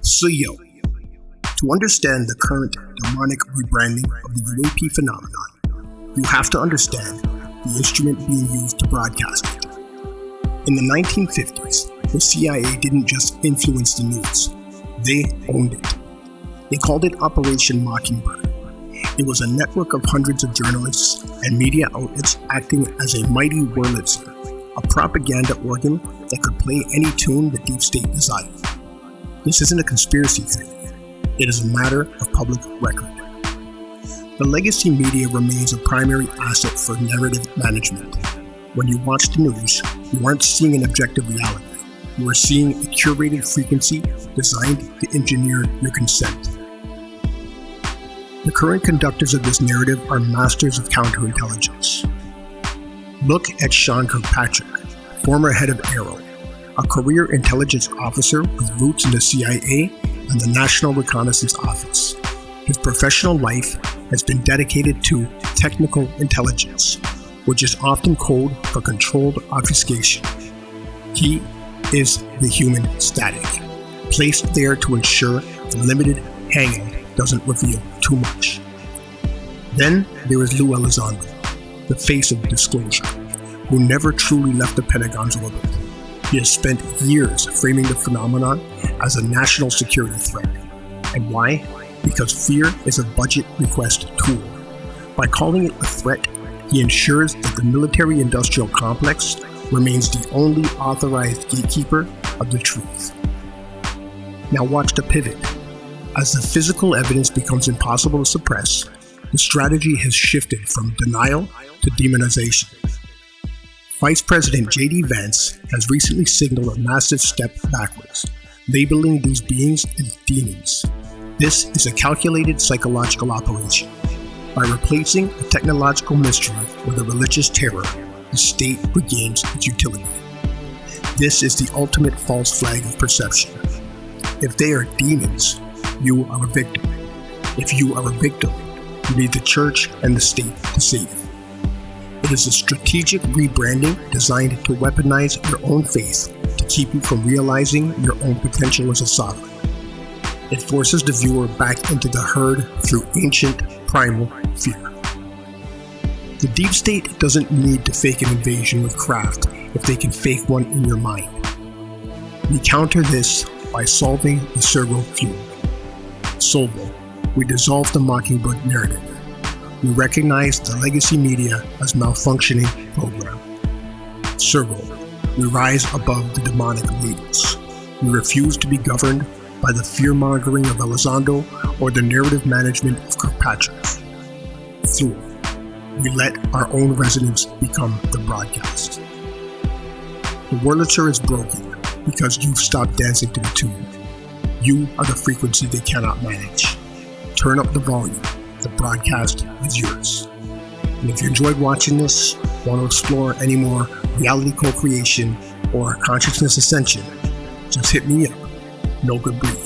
So to understand the current demonic rebranding of the UAP phenomenon, you have to understand the instrument being used to broadcast it. In the 1950s, the CIA didn't just influence the news, they owned it. They called it Operation Mockingbird. It was a network of hundreds of journalists and media outlets acting as a mighty Wurlitzer, a propaganda organ that could play any tune the deep state desired. This isn't a conspiracy theory. It is a matter of public record. The legacy media remains a primary asset for narrative management. When you watch the news, you aren't seeing an objective reality. You are seeing a curated frequency designed to engineer your consent. The current conductors of this narrative are masters of counterintelligence. Look at Sean Kirkpatrick, former head of AARO, a career intelligence officer with roots in the CIA and the National Reconnaissance Office. His professional life has been dedicated to technical intelligence, which is often code for controlled obfuscation. He is the human static, placed there to ensure the limited hanging doesn't reveal too much. Then there is Lou Elizondo, the face of disclosure, who never truly left the Pentagon's orbit. He has spent years framing the phenomenon as a national security threat. And why? Because fear is a budget request tool. By calling it a threat, he ensures that the military-industrial complex remains the only authorized gatekeeper of the truth. Now watch the pivot. As the physical evidence becomes impossible to suppress, the strategy has shifted from denial to demonization. Vice President J.D. Vance has recently signaled a massive step backwards, labeling these beings as demons. This is a calculated psychological operation. By replacing a technological mystery with a religious terror, the state regains its utility. This is the ultimate false flag of perception. If they are demons, you are a victim. If you are a victim, you need the church and the state to save you. It is a strategic rebranding designed to weaponize your own faith to keep you from realizing your own potential as a sovereign. It forces the viewer back into the herd through ancient, primal fear. The deep state doesn't need to fake an invasion with craft if they can fake one in your mind. We counter this by solving the Surgo Fluo. Solvo, we dissolve the Mockingbird narrative. We recognize the legacy media as malfunctioning program. Surgo, we rise above the demonic labels. We refuse to be governed by the fear-mongering of Elizondo or the narrative management of Kirkpatrick. Fluo, we let our own resonance become the broadcast. The Wurlitzer is broken because you've stopped dancing to the tune. You are the frequency they cannot manage. Turn up the volume. The broadcast is yours. And if you enjoyed watching this, want to explore any more reality co-creation or consciousness ascension, just hit me up. No good breathing.